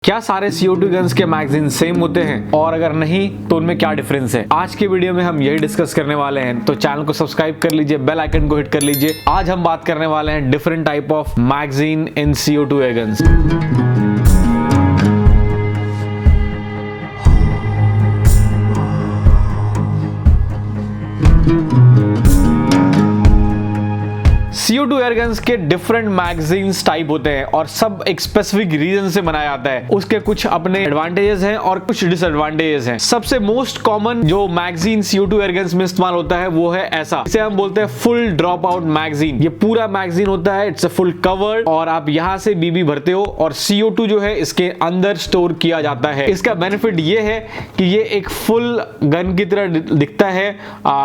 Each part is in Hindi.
क्या सारे CO2 गन्स के मैगजीन सेम होते हैं और अगर नहीं तो उनमें क्या डिफरेंस है? आज के वीडियो में हम यही डिस्कस करने वाले हैं, तो चैनल को सब्सक्राइब कर लीजिए, बेल आइकन को हिट कर लीजिए। आज हम बात करने वाले हैं different type of magazine in CO2 air guns. CO2 air guns के डिफरेंट मैगजीन्स टाइप होते हैं और सब एक स्पेसिफिक रीजन से बनाया जाता है। उसके कुछ अपने एडवांटेजेस हैं और कुछ डिसएडवांटेजेस हैं। सबसे मोस्ट कॉमन जो मैगजीन CO2 एयर गन्स में इस्तेमाल होता है वो है ऐसा, इसे हम बोलते हैं फुल ड्रॉप आउट मैगजीन। ये पूरा मैगजीन होता है, इट्स अ फुल कवर्ड और आप यहाँ से बीबी भरते हो और CO2 जो है इसके अंदर स्टोर किया जाता है। इसका बेनिफिट ये है कि ये एक फुल गन की तरह दिखता है,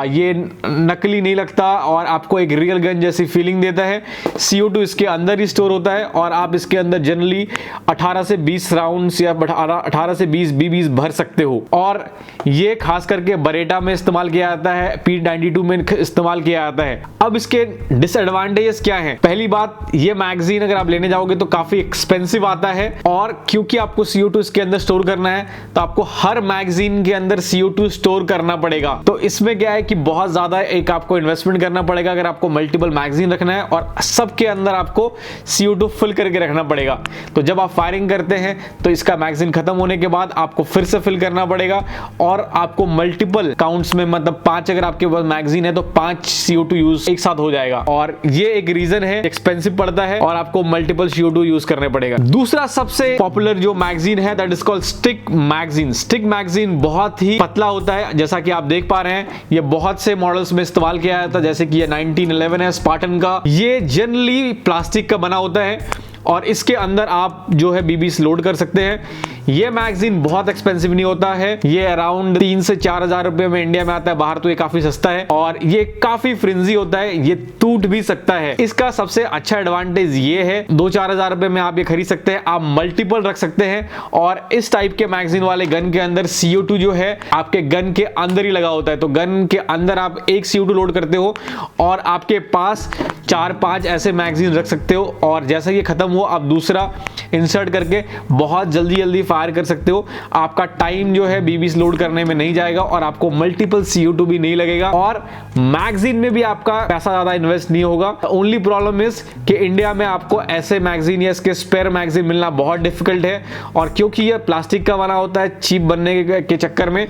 ये नकली नहीं लगता और आपको एक रियल गन जैसी फीलिंग देता है। CO2 इसके अंदर ही स्टोर होता है और आप इसके अंदर जनरली 18 से 20 राउंड्स या 18 से 20 बीबीज भर सकते हो। और ये खास करके बरेटा में इस्तेमाल किया जाता है, P92 में इस्तेमाल किया जाता है। अब इसके डिसएडवांटेजेस क्या हैं? पहली बात, ये मैगजीन अगर आप लेने जाओगे तो काफी एक्सपेंसिव आता है और क्योंकि आपको CO2 इसके अंदर स्टोर करना है तो आपको हर मैगजीन के अंदर CO2 स्टोर करना पड़ेगा। तो इसमें क्या है कि बहुत ज्यादा एक आपको इन्वेस्टमेंट करना पड़ेगा अगर आपको मल्टीपल मैगजीन रखना है और सबके अंदर आपको CO2 फिल करके रखना पड़ेगा। तो जब आप फायरिंग करते हैं तो इसका मैगजीन खत्म होने के बाद आपको फिर से फिल करना पड़ेगा और आपको मल्टीपल काउंट्स में, मतलब 5 अगर आपके पास मैगजीन है तो 5 CO2 यूज एक साथ हो जाएगा और ये एक रीजन है, एक्सपेंसिव पड़ता है और आपको मल्टीपल CO2 यूज करने पड़ेगा। दूसरा सबसे पॉपुलर जो मैगजीन है that is called stick magazine. Stick magazine बहुत ही पतला होता है, जैसा कि आप देख पा रहे हैं ये बहुत से मॉडल्स में इस्तेमाल किया जाता है, जैसे कि ये 1911 है स्पार्टन का। ये जनरली प्लास्टिक का बना होता है और इसके अंदर आप जो है बीबीस लोड कर सकते हैं। ये मैगजीन बहुत एक्सपेंसिव नहीं होता है, ये अराउंड 3 से 4 हजार रुपए में इंडिया में आता है, बाहर तो ये काफी सस्ता है और ये काफी फ्रिंजी होता है, ये टूट भी सकता है। इसका सबसे अच्छा एडवांटेज ये है 2-4 हजार रुपए में आप ये खरीद सकते हैं, आप मल्टीपल रख सकते हैं और इस टाइप के मैगजीन वाले गन के अंदर CO2 जो है आपके गन के अंदर ही लगा होता है। तो गन के अंदर आप एक CO2 लोड करते हो और आपके पास 4-5 ऐसे मैगजीन रख सकते हो और जैसा ये खत्म हो आप दूसरा इंसर्ट करके बहुत जल्दी फायर कर सकते हो। आपका टाइम जो है बीबीस लोड करने में नहीं जाएगा और आपको मल्टीपल CO2 भी नहीं लगेगा और मैगजीन में भी आपका पैसा ज्यादा इन्वेस्ट नहीं होगा। ओनली प्रॉब्लम इज कि इंडिया में आपको ऐसे मैगजीन या इसके स्पेयर मैगजीन मिलना बहुत डिफिकल्ट है और क्योंकि ये प्लास्टिक का बना होता है चीप बनने के चक्कर में,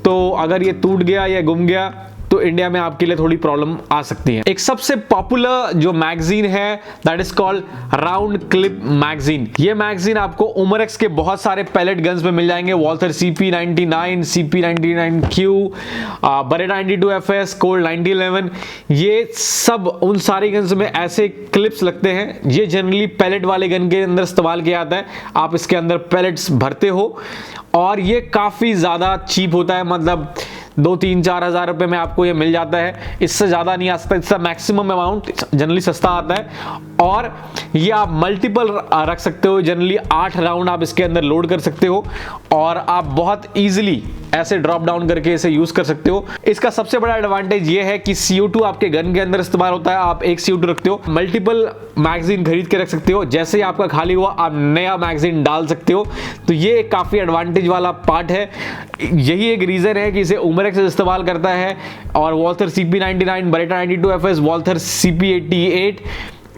तो अगर ये टूट गया या गुम गया तो इंडिया में आपके लिए थोड़ी प्रॉब्लम आ सकती है। एक सबसे पॉपुलर जो मैगजीन है that is called round clip magazine. ये मैगजीन आपको उमरेक्स के बहुत सारे पैलेट गन्स में मिल जाएंगे, Walther CP99, CP99Q, Bareta 92FS, Colt 9011। ये सब उन सारी गन्स में ऐसे क्लिप्स लगते हैं। ये जनरली पैलेट वाले गन के अंदर इस्तेमाल किया जाता है। आप इसके अंदर पैलेट्स भरते हो और ये काफी ज्यादा चीप होता है, मतलब 2-3-4 हजार रुपए में आपको ये मिल जाता है, इससे ज्यादा नहीं आ सकता। इसका मैक्सिमम अमाउंट जनरली सस्ता आता है और ये आप मल्टीपल रख सकते हो। जनरली 8 राउंड आप इसके अंदर लोड कर सकते हो और आप बहुत इजीली ऐसे ड्रॉप डाउन करके इसे यूज कर सकते हो। इसका सबसे बड़ा एडवांटेज ये है कि CO2 आपके गन के अंदर इस्तेमाल होता है, आप एक CO2 रखते हो, मल्टीपल मैगजीन खरीद के रख सकते हो, जैसे ही आपका खाली हुआ आप नया मैगजीन डाल सकते हो। तो ये एक काफी एडवांटेज वाला पार्ट है। यही एक रीजन है कि इसे उमरेक्स इस्तेमाल करता है और Walther CP99, Bareta 92FS, Walther CP88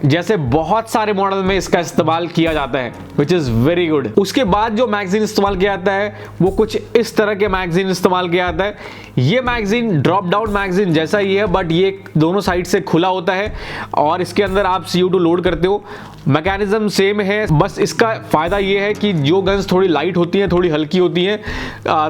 जैसे बहुत सारे मॉडल में इसका इस्तेमाल किया जाता है, विच इज वेरी गुड। उसके बाद जो मैगजीन इस्तेमाल किया जाता है वो कुछ इस तरह के मैगजीन इस्तेमाल किया जाता है। ये मैगजीन ड्रॉप डाउन मैगजीन जैसा ही है बट ये दोनों साइड से खुला होता है और इसके अंदर आप CO2 लोड करते हो। मैकेनिज्म सेम है, बस इसका फायदा ये है कि जो गन्स थोड़ी लाइट होती हैं, थोड़ी हल्की होती हैं,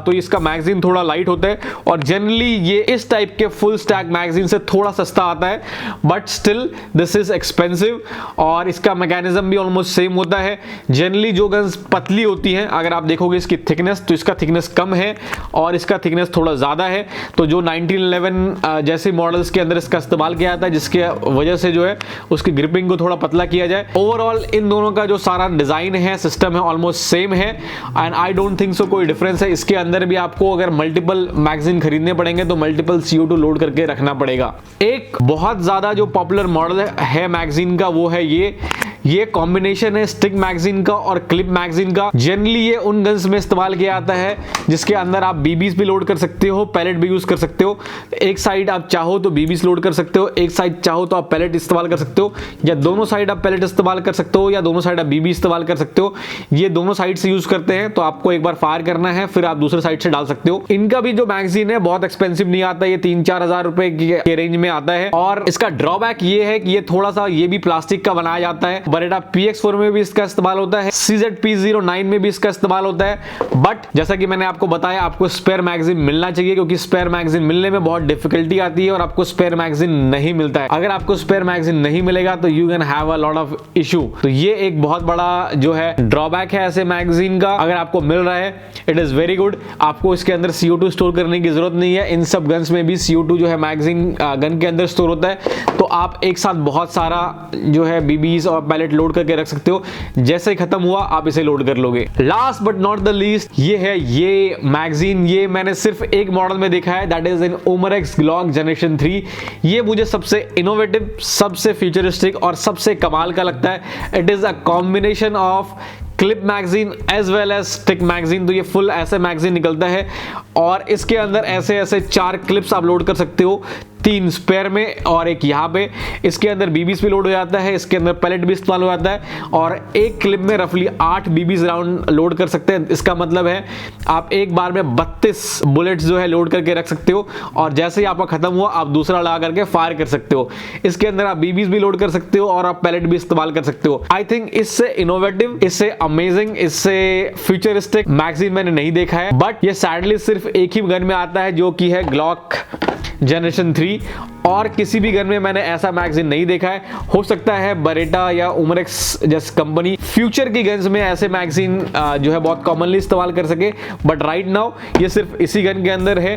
तो इसका मैगजीन थोड़ा लाइट होता है और जनरली ये इस टाइप के फुल स्टैक मैगजीन से थोड़ा सस्ता आता है but still this is expensive और इसका मैकेनिज्म भी ऑलमोस्ट सेम होता है। जनरली जो गन्स पतली होती हैं, अगर आप देखोगे इसकी थिकनेस तो इसका थिकनेस कम है और इसका थिकनेस थोड़ा ज्यादा है। तो जो 1911 जैसे मॉडल्स के अंदर इसका इस्तेमाल किया जाता है जिसके वजह से जो है उसकी ग्रिपिंग को थोड़ा पतला किया जाए। ओवरऑल इन दोनों का जो सारा डिजाइन है, सिस्टम है, ऑलमोस्ट सेम है and I don't think so कोई डिफरेंस है। इसके अंदर भी आपको अगर मल्टीपल मैगजीन खरीदने पड़ेंगे तो मल्टीपल CO2 लोड करके रखना पड़ेगा। एक बहुत ज्यादा जो पॉपुलर मॉडल है मैगजीन मैगजीन का वो है ये कॉम्बिनेशन है स्टिक मैगजीन का और क्लिप मैगजीन का। जनरली ये उन गन्स में इस्तेमाल किया जाता है जिसके अंदर आप बीबीज भी लोड कर सकते हो, पैलेट भी यूज कर सकते हो। एक साइड आप चाहो तो बीबीज लोड कर सकते हो, एक साइड चाहो तो आप पैलेट इस्तेमाल कर सकते हो, या दोनों साइड आप पैलेट इस्तेमाल कर सकते हो, या दोनों साइड आप बीबी इस्तेमाल कर सकते हो। ये दोनों साइड से यूज करते हैं, तो आपको एक बार फायर करना है फिर आप दूसरे साइड से डाल सकते हो। इनका भी जो मैगजीन है बहुत एक्सपेंसिव नहीं आता, ये 3-4 हजार रुपए के रेंज में आता है। और इसका ड्रॉबैक ये है कि ये थोड़ा सा ये भी प्लास्टिक का बनाया जाता है। बरेटा PX4 में भी इसका इस्तेमाल होता है, CZP09 में भी इसका इस्तेमाल होता है। बट जैसा कि मैंने आपको बताया, आपको स्पेयर मैगजीन मिलना चाहिए, क्योंकि स्पेयर मैगजीन मिलने में बहुत डिफिकल्टी आती है और आपको स्पेयर मैगजीन नहीं मिलता है। अगर आपको स्पेयर मैगजीन नहीं मिलेगा तो you can have a lot of issue. तो ये एक बहुत बड़ा जो है ड्रॉबैक है ऐसे मैगजीन का। अगर आपको मिल रहा है इट इज वेरी गुड, आपको इसके अंदर CO2 स्टोर करने की जरूरत नहीं है। इन सब गन्स में भी CO2 जो है मैगजीन गन के अंदर स्टोर होता है, तो आप एक साथ बहुत सारा जो है बीबीज और पैलेट लोड करके रख सकते हो। जैसे ही खत्म हुआ आप इसे लोड कर लोगे। Last but not the least ये है ये मैगजीन। ये मैंने सिर्फ एक मॉडल में देखा है, that is in Umarex Glock Generation 3। ये मुझे सबसे इनोवेटिव, सबसे फ्यूचरिस्टिक और सबसे कमाल का लगता है। It is a combination of clip magazine as well as stick magazine. तो ये फुल ऐसे मैगजीन निकलता है और इसके अंदर ऐसे ऐसे 4 क्लिप्स आप लोड कर सकते हो, 3 स्पेयर में और एक यहाँ पे। इसके अंदर बीबीज भी लोड हो जाता है, इसके अंदर पैलेट भी इस्तेमाल हो जाता है और एक क्लिप में रफली 8 बीबीज राउंड लोड कर सकते हैं। इसका मतलब है आप एक बार में 32 बुलेट्स जो है लोड करके रख सकते हो और जैसे ही आपका खत्म हुआ आप दूसरा लगा करके फायर कर सकते हो। इसके अंदर आप बीबीज भी लोड कर सकते हो और आप पैलेट भी इस्तेमाल कर सकते हो। आई थिंक इससे इनोवेटिव, इससे अमेजिंग, इससे फ्यूचरिस्टिक मैगजीन मैंने नहीं देखा है। बट ये सैडली सिर्फ एक ही गन में आता है जो कि है ग्लॉक जनरेशन 3, और किसी भी गन में मैंने ऐसा मैगजीन नहीं देखा है। हो सकता है बरेटा या उमरेक्स जैसी कंपनी फ्यूचर की गन्स में ऐसे मैगजीन जो है बहुत कॉमनली इस्तेमाल कर सके, बट राइट नाउ ये सिर्फ इसी गन के अंदर है।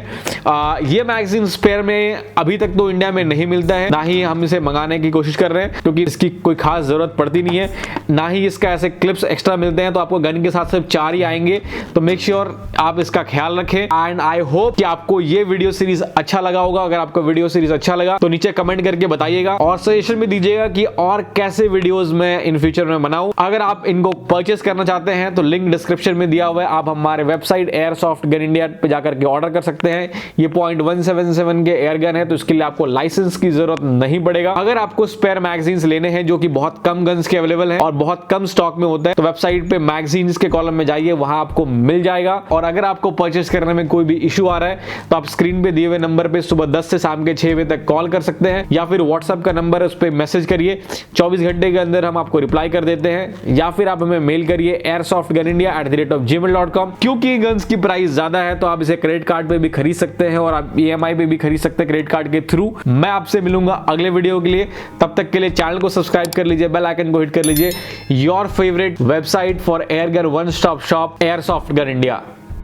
ये मैगजीन स्पेयर में अभी तक तो इंडिया में नहीं मिलता है, ना ही हम इसे मंगाने की कोशिश कर रहे हैं क्योंकि इसकी कोई खास जरूरत पड़ती नहीं है, ना ही इसका ऐसे क्लिप्स एक्स्ट्रा मिलते हैं। तो आपको गन के साथ सिर्फ 4 ही आएंगे, तो मेक श्योर आप इसका ख्याल रखें। एंड आई होप कि आपको ये वीडियो सीरीज अच्छा लगा होगा। अगर आपको वीडियो सीरीज अच्छा लगा तो नीचे कमेंट करके बताइएगा और सजेशन भी दीजिएगा कि और कैसे वीडियोस मैं इन फ्यूचर में बनाऊं। अगर आप इनको परचेस करना चाहते हैं तो लिंक डिस्क्रिप्शन में दिया हुआ है, आप हमारे वेबसाइट एयरसॉफ्ट गन इंडिया पे जाकर के ऑर्डर कर सकते हैं। ये .177 के एयर गन है, तो इसके लिए आपको लाइसेंस की जरूरत नहीं पड़ेगा। अगर आपको स्पेयर मैगजीन्स लेने हैं जो कि बहुत कम गन्स के अवेलेबल है और बहुत कम स्टॉक में होता है, तो वेबसाइट पे मैगजीन्स के कॉलम में जाइए, वहां आपको मिल जाएगा। और अगर आपको परचेस करने में कोई भी इशू आ रहा है तो आप स्क्रीन पे दिए हुए नंबर पे सुबह 10 से शाम के 6 बजे तक कॉल कर सकते हैं, या फिर व्हाट्सएप का नंबर है उस पर मैसेज करिए, 24 घंटे के अंदर हम आपको रिप्लाई कर देते हैं। या फिर आप हमें मेल करिए airsoftgunindia@gmail.com। क्योंकि गन्स की प्राइस ज्यादा है तो आप इसे क्रेडिट कार्ड पे भी खरीद सकते हैं और आप EMI पे भी खरीद सकते हैं क्रेडिट कार्ड के थ्रू। मैं आपसे मिलूंगा अगले वीडियो के लिए, तब तक के लिए चैनल को सब्सक्राइब कर लीजिए, बेल आइकन को हिट कर लीजिए। Your favourite website for air gun one stop shop, airsoft gun India.